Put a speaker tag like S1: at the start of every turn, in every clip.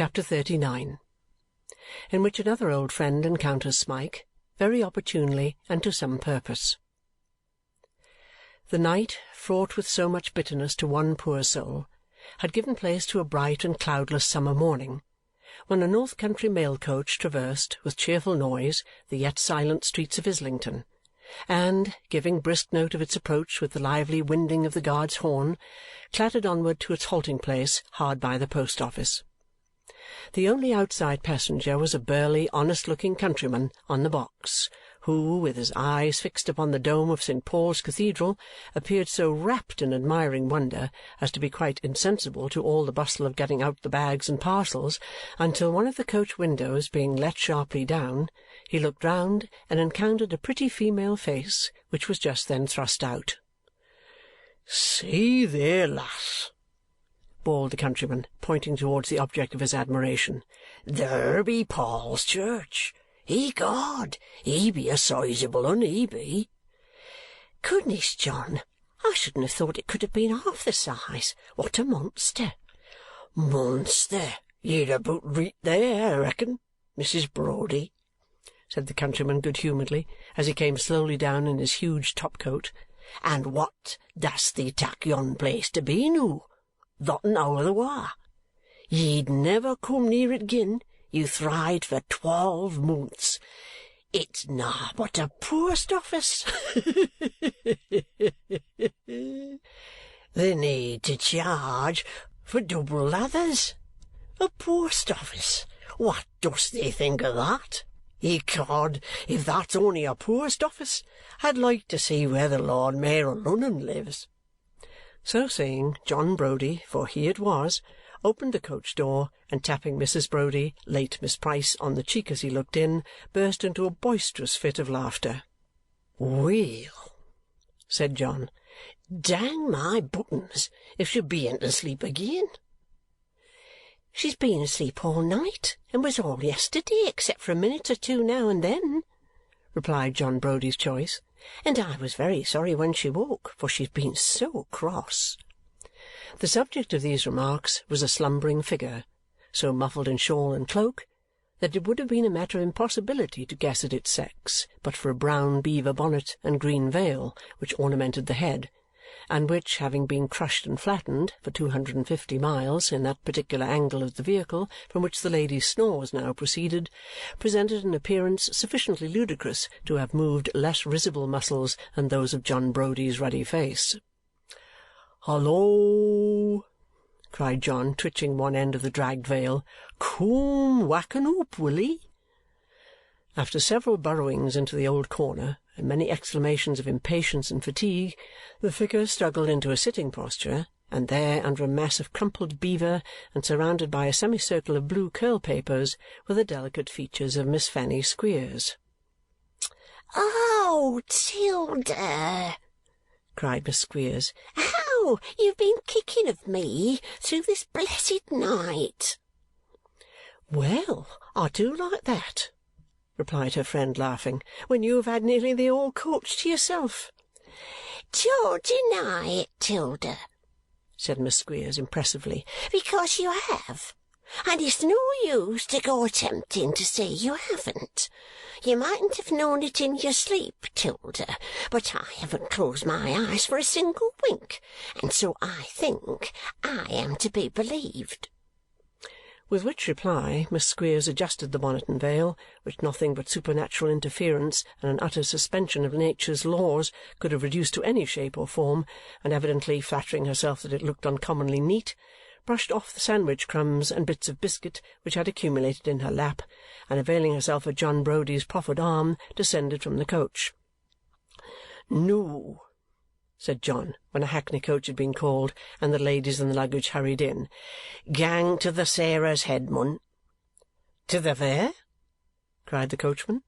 S1: Chapter 39, in which another old friend encounters Smike, very opportunely and to some purpose. The night, fraught with so much bitterness to one poor soul, had given place to a bright and cloudless summer morning, when a north country mail coach traversed, with cheerful noise, the yet silent streets of Islington, and, giving brisk note of its approach with the lively winding of the guard's horn, clattered onward to its halting-place hard by the post-office. The only outside passenger was a burly, honest-looking countryman on the box, who, with his eyes fixed upon the dome of St. Paul's Cathedral, appeared so wrapped in admiring wonder as to be quite insensible to all the bustle of getting out the bags and parcels, until one of the coach windows being let sharply down, he looked round and encountered a pretty female face which was just then thrust out. "See there, lass!" bawled the countryman, pointing towards the object of his admiration. "There be Paul's Church. Egod, he be a sizable un, he be." "Goodness, John, I shouldn't have thought it could have been half the size. What a monster!" "Monster! You'd about read there, I reckon, Mrs. Brodie," said the countryman good-humouredly, as he came slowly down in his huge top-coat. "And what dost thee tak yon place to be, noo? Thot an hour the wa. Ye'd never come near it gin you thried for 12 months. It's na but a post office." "The need to charge for double lathers. A post office! What dost thee think o' that? Ecod, if that's only a post office, I'd like to see where the Lord Mayor of Lunnon lives." So saying, John Brody, for he it was, opened the coach-door, and tapping Mrs. Brody, late Miss Price, on the cheek as he looked in, burst into a boisterous fit of laughter. "Well," said John, "dang my buttons if she bean't asleep again." "She's been asleep all night, and was all yesterday, except for a minute or two now and then," replied John Brody's choice, "and I was very sorry when she woke, for she's been so cross." The subject of these remarks was a slumbering figure, so muffled in shawl and cloak that it would have been a matter of impossibility to guess at its sex but for a brown beaver bonnet and green veil which ornamented the head, and which, having been crushed and flattened for 250 miles in that particular angle of the vehicle from which the lady's snores now proceeded, presented an appearance sufficiently ludicrous to have moved less risible muscles than those of John Brody's ruddy face. "Hallo!" cried John, twitching one end of the dragged veil. "Come wakken oop, will 'ee?" After several burrowings into the old corner and many exclamations of impatience and fatigue, the figure struggled into a sitting posture, and there, under a mass of crumpled beaver and surrounded by a semicircle of blue curl-papers, were the delicate features of Miss Fanny Squeers.
S2: "Oh, 'Tilda!"
S1: cried Miss Squeers.
S2: "How you've been kicking of me through this blessed night!"
S1: "Well, I do like that," replied her friend, laughing, "when you have had nearly the whole coach to yourself."
S2: "Don't deny it, 'Tilda," said Miss Squeers impressively, "because you have. And it's no use to go attempting to say you haven't. You mightn't have known it in your sleep, 'Tilda, but I haven't closed my eyes for a single wink, and so I think I am to be believed."
S1: With which reply Miss Squeers adjusted the bonnet and veil, which nothing but supernatural interference and an utter suspension of nature's laws could have reduced to any shape or form, and evidently flattering herself that it looked uncommonly neat, brushed off the sandwich crumbs and bits of biscuit which had accumulated in her lap, and availing herself of John Brody's proffered arm, descended from the coach. "Noo," said John, when a hackney coach had been called and the ladies and the luggage hurried in, "gang to the Sarah's Head, mun." "To the where?" cried the coachman.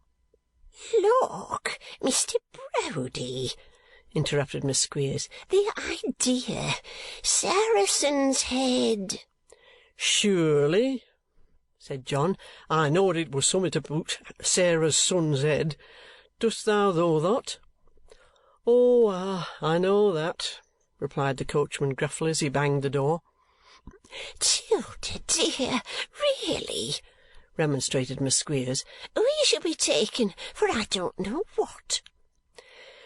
S2: "Look, Mr. Brody," interrupted Miss Squeers, "the idea! Saracen's Head."
S1: "Surely," said John, "I knowed it was summit about Sarah's son's head. Dost thou know that?" "Oh, I know that," replied the coachman gruffly as he banged the door.
S2: "'Tilda, dear, really, remonstrated Miss Squeers, we shall be taken for I don't know what.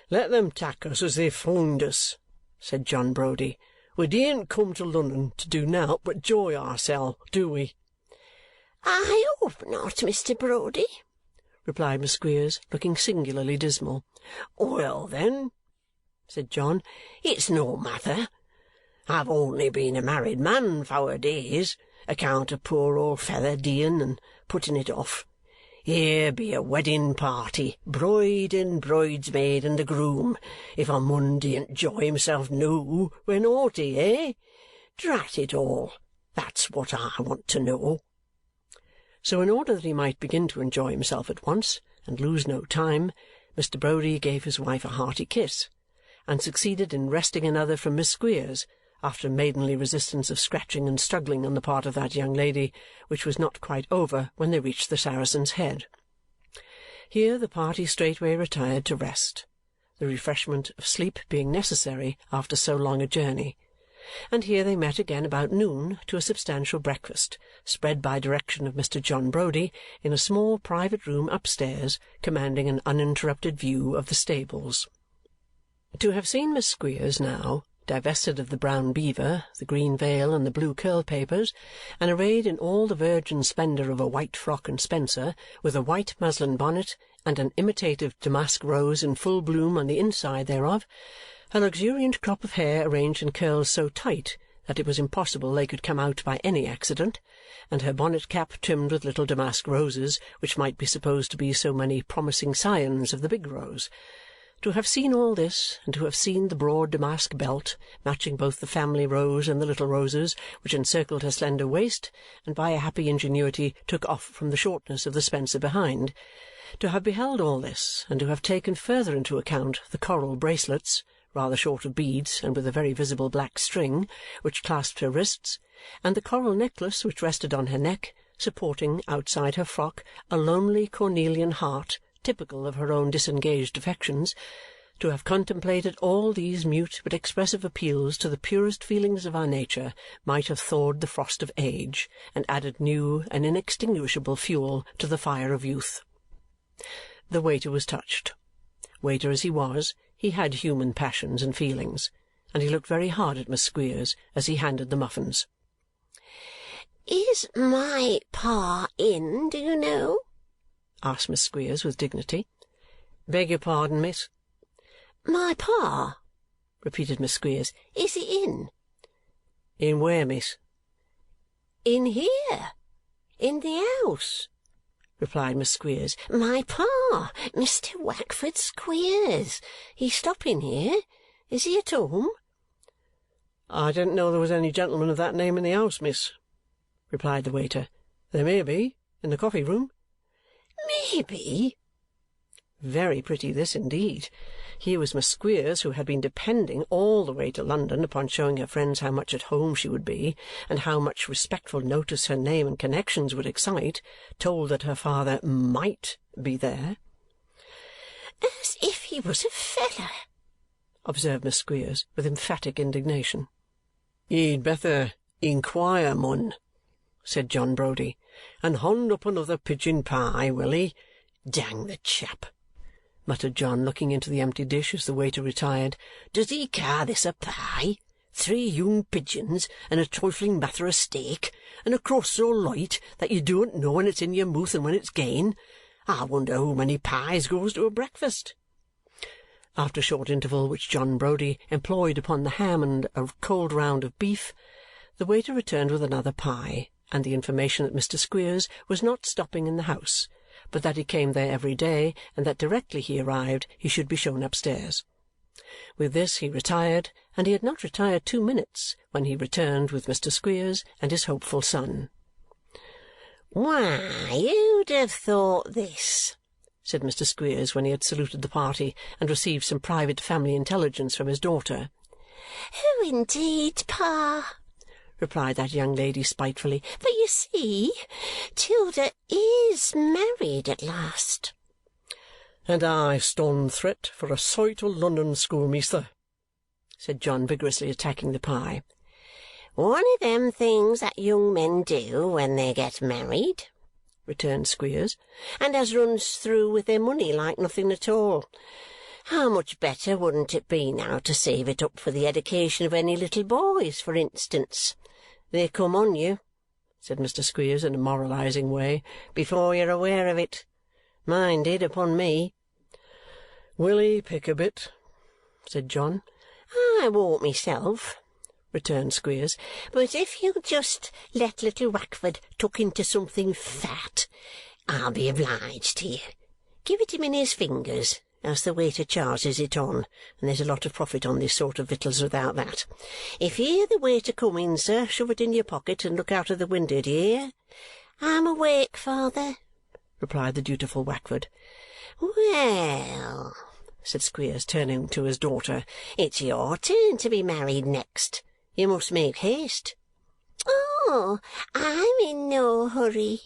S1: Let them tak us as they found us, said John Browdie. We daren't come to London to do nowt but joy ourselves, do we?
S2: I hope not, Mr. Browdie, replied Miss Squeers, looking singularly dismal.
S1: Well, then, said John, it's no matter. I've only been a married man 4 days, account of poor old feather deeing and putting it off. Here be a wedding party, bride and bridesmaid and the groom, if a mun daren't enjoy himself noo when naughty, eh? Drat it all, that's what I want to know. So in order that he might begin to enjoy himself at once, and lose no time, Mr. Browdie gave his wife a hearty kiss, and succeeded in wresting another from Miss Squeers, after a maidenly resistance of scratching and struggling on the part of that young lady, which was not quite over when they reached the Saracen's Head. Here the party straightway retired to rest, the refreshment of sleep being necessary after so long a journey, and here they met again about noon to a substantial breakfast, spread by direction of Mr. John Browdie in a small private room upstairs, commanding an uninterrupted view of the stables. To have seen Miss Squeers now, divested of the brown beaver, the green veil, and the blue curl-papers, and arrayed in all the virgin splendour of a white frock and spencer, with a white muslin bonnet and an imitative damask rose in full bloom on the inside thereof, her luxuriant crop of hair arranged in curls so tight that it was impossible they could come out by any accident, and her bonnet-cap trimmed with little damask roses, which might be supposed to be so many promising scions of the big rose. To have seen all this, and to have seen the broad damask belt, matching both the family rose and the little roses, which encircled her slender waist, and by a happy ingenuity took off from the shortness of the spencer behind, to have beheld all this, and to have taken further into account the coral bracelets, rather short of beads and with a very visible black string, which clasped her wrists, and the coral necklace which rested on her neck, supporting, outside her frock, a lonely cornelian heart, typical of her own disengaged affections, to have contemplated all these mute but expressive appeals to the purest feelings of our nature might have thawed the frost of age and added new and inextinguishable fuel to the fire of youth. The waiter was touched. Waiter as he was, he had human passions and feelings, and he looked very hard at Miss Squeers as he handed the muffins.
S2: "Is my Pa in, do you know?"
S1: asked Miss Squeers with dignity. "Beg your pardon, miss?"
S2: "My Pa," repeated Miss Squeers. "Is he in?"
S1: "In where, miss?"
S2: "In here. In the house," replied Miss Squeers. "My Pa, Mr. Wackford Squeers. He's stopping here. Is he at home?"
S1: "I didn't know there was any gentleman of that name in the house, miss," replied the waiter. "There may be, in the coffee-room."
S2: "Maybe."
S1: Very pretty this, indeed. Here was Miss Squeers, who had been depending all the way to London upon showing her friends how much at home she would be, and how much respectful notice her name and connections would excite, told that her father might be there.
S2: "As if he was a feller,"
S1: observed Miss Squeers with emphatic indignation. "He'd better inquire, mun," said John Browdie, "and hond up another pigeon pie, will he? Dang the chap!" muttered John, looking into the empty dish as the waiter retired. "Does he ca' this a pie? 3 young pigeons, and a trifling matter o' steak, and a crust so light that you don't know when it's in your mouth and when it's gane. I wonder how many pies goes to a breakfast." After a short interval which John Browdie employed upon the ham and a cold round of beef, the waiter returned with another pie, and the information that Mr. Squeers was not stopping in the house, but that he came there every day, and that directly he arrived he should be shown upstairs. With this he retired, and he had not retired 2 minutes when he returned with Mr. Squeers and his hopeful son.
S2: "Why, who'd have thought this?" said Mr. Squeers when he had saluted the party and received some private family intelligence from his daughter. "Oh, indeed, Pa," replied that young lady spitefully. "But you see, 'Tilda is married at last."
S1: "And I ston threat for a sight o' London schoolmeasther," said John, vigorously attacking the pie.
S2: One of them things that young men do when they get married," returned Squeers, "and as runs through with their money like nothing at all. How much better wouldn't it be now to save it up for the education of any little boys, for instance? They come on you," said Mr. Squeers in a moralizing way, "before you're aware of it. Mine did upon me." "Will he pick a bit?" said John. "I won't myself," returned Squeers, "but if you'll just let little Wackford tuck into something fat, I'll be obliged to you. Give it him in his fingers, as the waiter charges it on, and there's a lot of profit on this sort of victuals without that. If you hear the waiter come in, sir, shove it in your pocket and look out of the window, do you hear?" "I'm awake, father," replied the dutiful Wackford. "Well," said Squeers, turning to his daughter, "it's your turn to be married next. You must make haste." "Oh, I'm in no hurry,"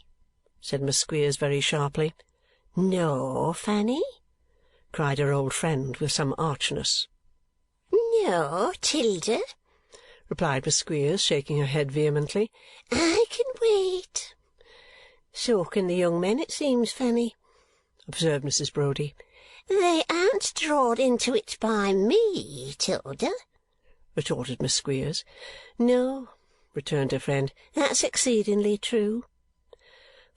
S2: said Miss Squeers very sharply. "No, Fanny?" cried her old friend with some archness. "No, 'Tilda," replied Miss Squeers, shaking her head vehemently. "I can wait." "So can the young men, it seems, Fanny," observed Mrs. Browdie. "They aren't drawed into it by me, 'Tilda," retorted Miss Squeers. "No," returned her friend, "that's exceedingly true."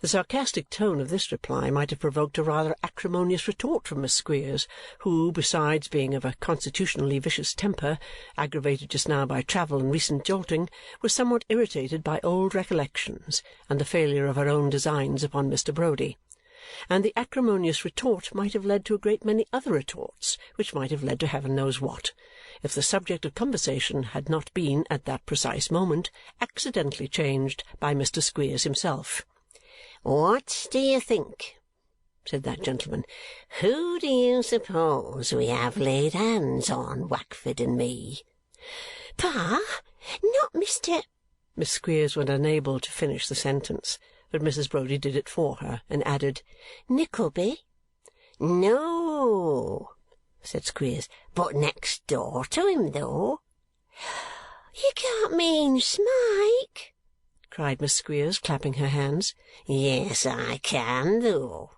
S2: The sarcastic tone of this reply might have provoked a rather acrimonious retort from Miss Squeers, who, besides being of a constitutionally vicious temper, aggravated just now by travel and recent jolting, was somewhat irritated by old recollections and the failure of her own designs upon Mr. Browdie. And the acrimonious retort might have led to a great many other retorts, which might have led to heaven knows what, if the subject of conversation had not been, at that precise moment, accidentally changed by Mr. Squeers himself. "What do you think?" said that gentleman. "Who do you suppose we have laid hands on, Wackford and me?" "Pa, not Mr." Miss Squeers was unable to finish the sentence, but Mrs. Browdie did it for her and added, "Nickleby?" "No," said Squeers, "but next door to him, though." "You can't mean Smike?" cried Miss Squeers, clapping her hands. "Yes, I can, though,"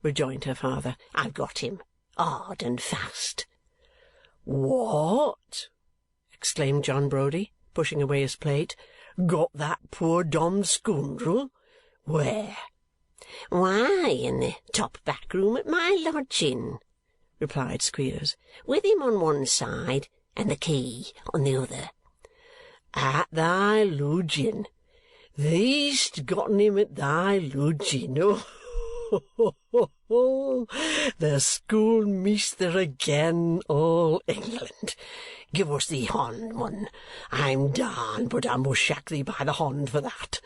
S2: rejoined her father. "I've got him, hard and fast." "What!" exclaimed John Browdie, pushing away his plate. "Got that poor dommed scoundrel? Where?" "Why, in the top back room at my lodging," replied Squeers, "with him on one side and the key on the other." "At thy lodging? Thee'st gotten him at thy lodging? Oh, the schoolmeasther again, all England! Give us thee hond, mun. I'm darned, but I must shack thee by the hond for that.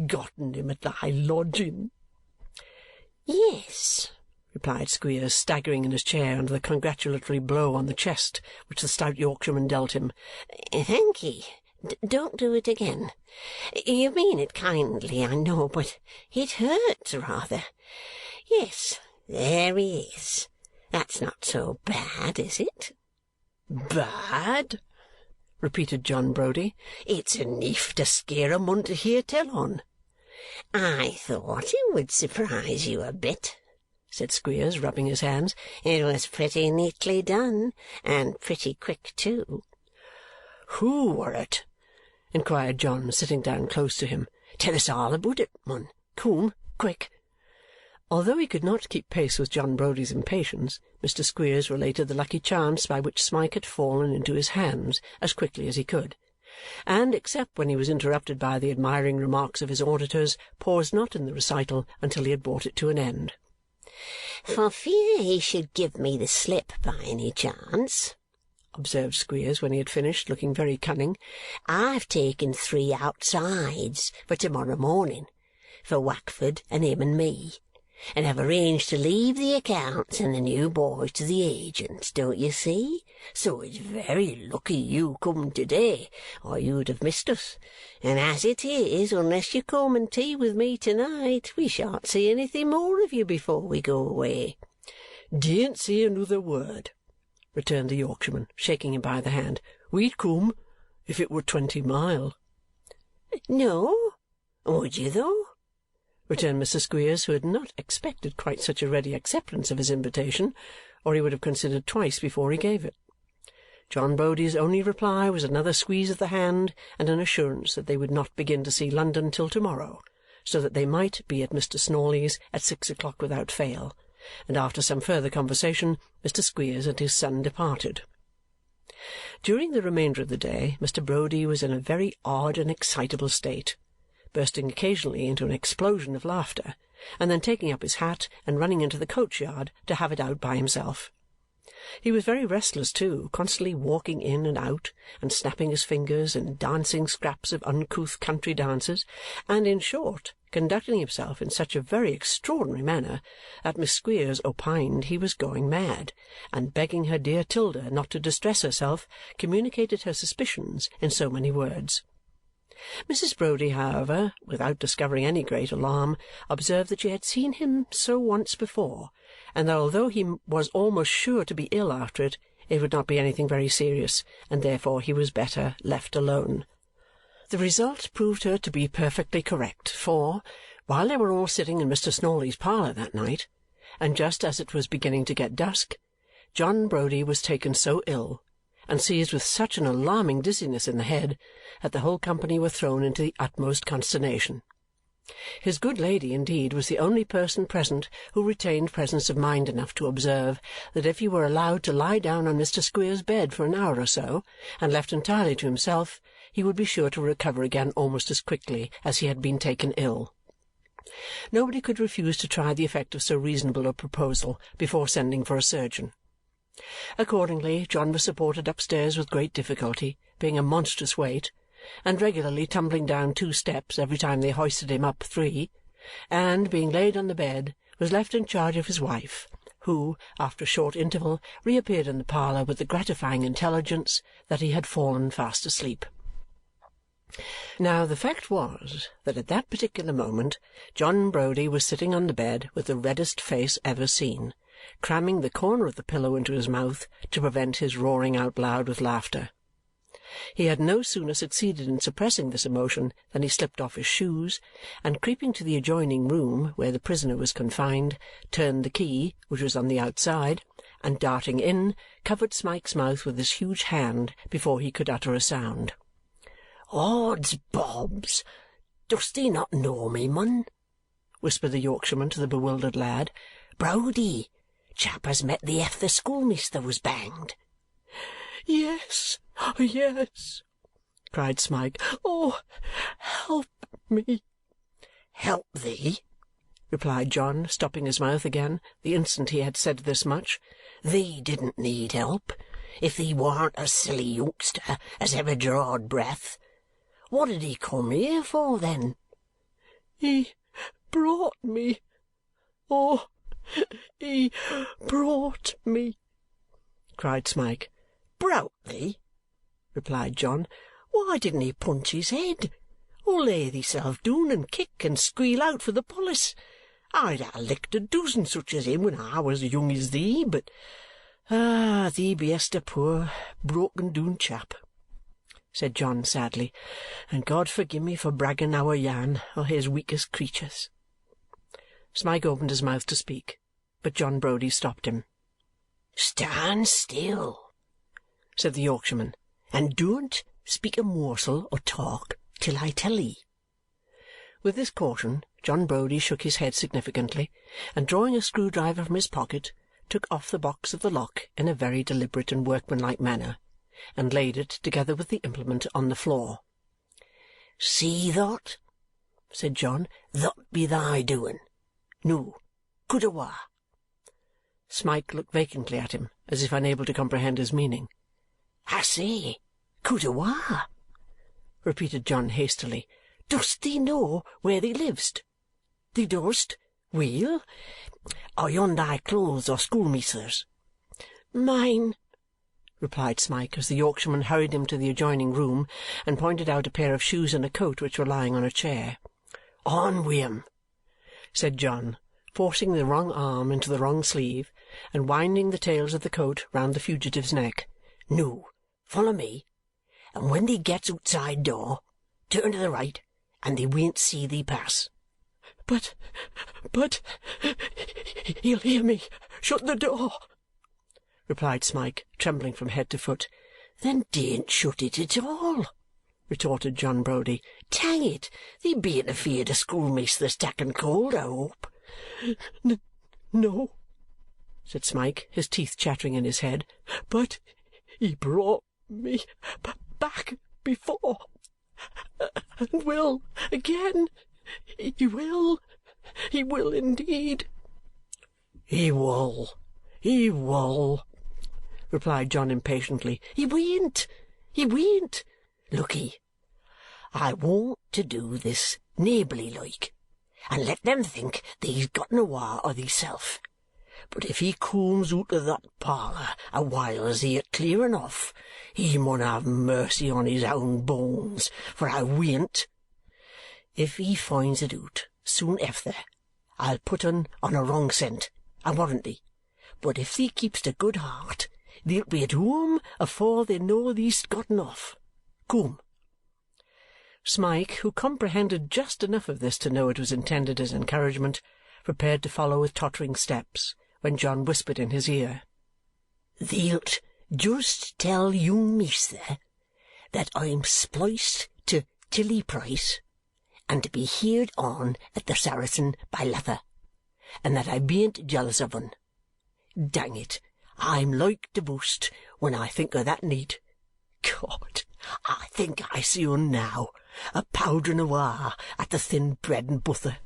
S2: Gotten him at thy lodging?" "Yes," replied Squeers, staggering in his chair under the congratulatory blow on the chest which the stout Yorkshireman dealt him. "Thank'ee. Don't do it again. You mean it kindly, I know, but it hurts rather. Yes, there he is. That's not so bad, is it?" "Bad?" repeated John Browdie. "It's enough to scare a mun to hear tell on." "I thought it would surprise you a bit," said Squeers, rubbing his hands. "It was pretty neatly done, and pretty quick too." "Who were it?" inquired John, sitting down close to him. "Tell us all about it, mun. Come, quick." Although he could not keep pace with John Browdie's impatience, Mr. Squeers related the lucky chance by which Smike had fallen into his hands as quickly as he could, and, except when he was interrupted by the admiring remarks of his auditors, paused not in the recital until he had brought it to an end. "For fear he should give me the slip by any chance," observed Squeers when he had finished, looking very cunning, "I've taken 3 outsides for to-morrow morning, for Wackford and him and me, and have arranged to leave the accounts and the new boys to the agents, don't you see? So it's very lucky you come to-day, or you'd have missed us. And as it is, unless you come and tea with me to-night, we shan't see anything more of you before we go away." "Dean't say another word," returned the Yorkshireman, shaking him by the hand. "We'd come if it were 20 mile." No. Would you, though?
S1: Returned Mr. Squeers, who had not expected quite such a ready acceptance of his invitation, or he would have considered twice before he gave it. John Brody's only reply was another squeeze of the hand and an assurance that they would not begin to see London till to-morrow, so that they might be at Mr. Snawley's at 6 o'clock without fail, and after some further conversation Mr. Squeers and his son departed. During the remainder of the day Mr. Brody was in a very odd and excitable state, bursting occasionally into an explosion of laughter, and then taking up his hat and running into the coach-yard to have it out by himself. He was very restless too, constantly walking in and out, and snapping his fingers, and dancing scraps of uncouth country dances, and, in short, conducting himself in such a very extraordinary manner that Miss Squeers opined he was going mad, and begging her dear 'Tilda not to distress herself, communicated her suspicions in so many words. Mrs. Brody, however, without discovering any great alarm, observed that she had seen him so once before, and that although he was almost sure to be ill after it, it would not be anything very serious, and therefore he was better left alone. The result proved her to be perfectly correct, for, while they were all sitting in Mr. Snawley's parlour that night, and just as it was beginning to get dusk, John Brody was taken so ill, and seized with such an alarming dizziness in the head, that the whole company were thrown into the utmost consternation. His good lady, indeed, was the only person present who retained presence of mind enough to observe that if he were allowed to lie down on Mr. Squeers's bed for an hour or so, and left entirely to himself, he would be sure to recover again almost as quickly as he had been taken ill. Nobody could refuse to try the effect of so reasonable a proposal before sending for a surgeon. Accordingly, John was supported upstairs with great difficulty, being a monstrous weight, and regularly tumbling down 2 steps every time they hoisted him up 3, and, being laid on the bed, was left in charge of his wife, who, after a short interval, reappeared in the parlour with the gratifying intelligence that he had fallen fast asleep. Now, the fact was that at that particular moment John Brody was sitting on the bed with the reddest face ever seen, cramming the corner of the pillow into his mouth to prevent his roaring out loud with laughter. He had no sooner succeeded in suppressing this emotion than he slipped off his shoes, and creeping to the adjoining room where the prisoner was confined, turned the key, which was on the outside, and darting in, covered Smike's mouth with his huge hand before he could utter a sound. "Ods bobs! Dost thee not know me, mun?" whispered the Yorkshireman to the bewildered lad. "Brody, chap as met thee efter the schoolmeasther was banged." "Yes, yes," cried Smike. "Oh, help me!" "Help thee?" replied John, stopping his mouth again the instant he had said this much. "Thee didn't need help, if thee warn't a silly youngster as ever drawed breath. What did he come here for, then?" "He brought me. Oh, he brought me!" cried Smike. "Brout thee?" replied John. "Why didn't he punch his head, or lay theeself down and kick and squeal out for the police? I'd ha' licked a dozen such as him when I was as young as thee, but thee be'est a poor broken-down chap," said John sadly, "and God forgive me for bragging our Jan or his weakest creatures." Smike opened his mouth to speak, but John Brody stopped him. "Stand still," said the Yorkshireman, "and don't speak a morsel or talk till I tell 'ee." With this caution, John Brody shook his head significantly, and drawing a screwdriver from his pocket, took off the box of the lock in a very deliberate and workmanlike manner, and laid it, together with the implement, on the floor. "See thot," said John. "Thot be thy doing. Noo, could a wa?" Smike looked vacantly at him, as if unable to comprehend his meaning. "I say, could a wa?" repeated John hastily. "Dost thee know where thee livest? Thee dost? Weel, are yon thy clothes or schoolmeasther's?" "Mine," replied Smike, as the Yorkshireman hurried him to the adjoining room and pointed out a pair of shoes and a coat which were lying on a chair. "On wi' 'em," said John, forcing the wrong arm into the wrong sleeve and winding the tails of the coat round the fugitive's neck. "Noo, follow me, and when thee gets outside door, turn to the right, and they won't see thee pass." But, he'll hear me. Shut the door," replied Smike, trembling from head to foot. "Then don't shut it at all," retorted John Browdie. "Dang it, thee bean't afeard of schoolmeasther's takken cold, I hope?" "No," said Smike, his teeth chattering in his head, "but he brought me back before, and will again. He will indeed." "He wull, replied John impatiently. He wean't. Look'ee, I want to do this neighbourly like, and let them think thee's gotten awa o' theeself. But if he cooms oot o' that parlour a whiles he at clearing off, he mun have mercy on his own bones, for I wean't. If he finds it oot soon efter, I'll put un on a wrong scent, I warrant thee. But if thee keep'st a good heart, thee'lt be at home afore they know thee'st gotten off. Coom." Smike, who comprehended just enough of this to know it was intended as encouragement, prepared to follow with tottering steps, when John whispered in his ear, "Thee'lt just tell yoong measter that I'm spliced to Tilly Price, and to be heerd on at the Saracen by Luther, and that I bean't jealous of un. Dang it, I'm like to bust when I think o' that neat. God, I think I see un now, a powdering awa at the thin bread and butter."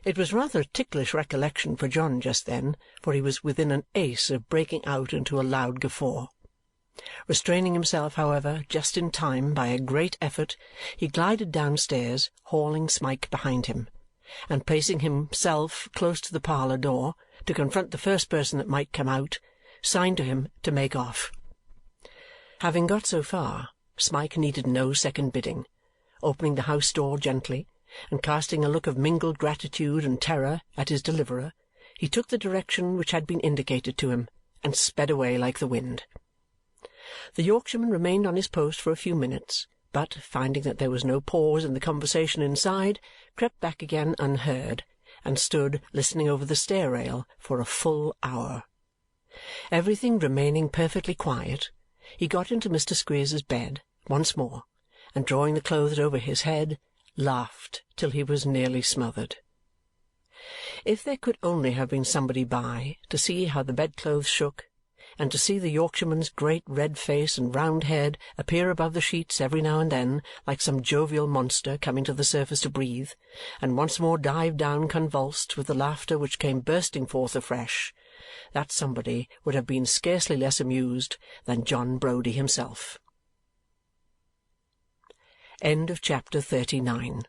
S1: It was rather a ticklish recollection for John just then, for he was within an ace of breaking out into a loud guffaw. Restraining himself, however, just in time by a great effort, he glided downstairs, hauling Smike behind him, and placing himself close to the parlour door, to confront the first person that might come out, signed to him to make off. Having got so far, Smike needed no second bidding. Opening the house door gently, and casting a look of mingled gratitude and terror at his deliverer, he took the direction which had been indicated to him, and sped away like the wind. The Yorkshireman remained on his post for a few minutes, but, finding that there was no pause in the conversation inside, crept back again unheard, and stood listening over the stair-rail for a full hour. Everything remaining perfectly quiet, he got into Mr. Squeers's bed once more, and drawing the clothes over his head, laughed till he was nearly smothered. If there could only have been somebody by, to see how the bedclothes shook, and to see the Yorkshireman's great red face and round head appear above the sheets every now and then, like some jovial monster coming to the surface to breathe, and once more dive down convulsed with the laughter which came bursting forth afresh, that somebody would have been scarcely less amused than John Browdie himself. Chapter 39.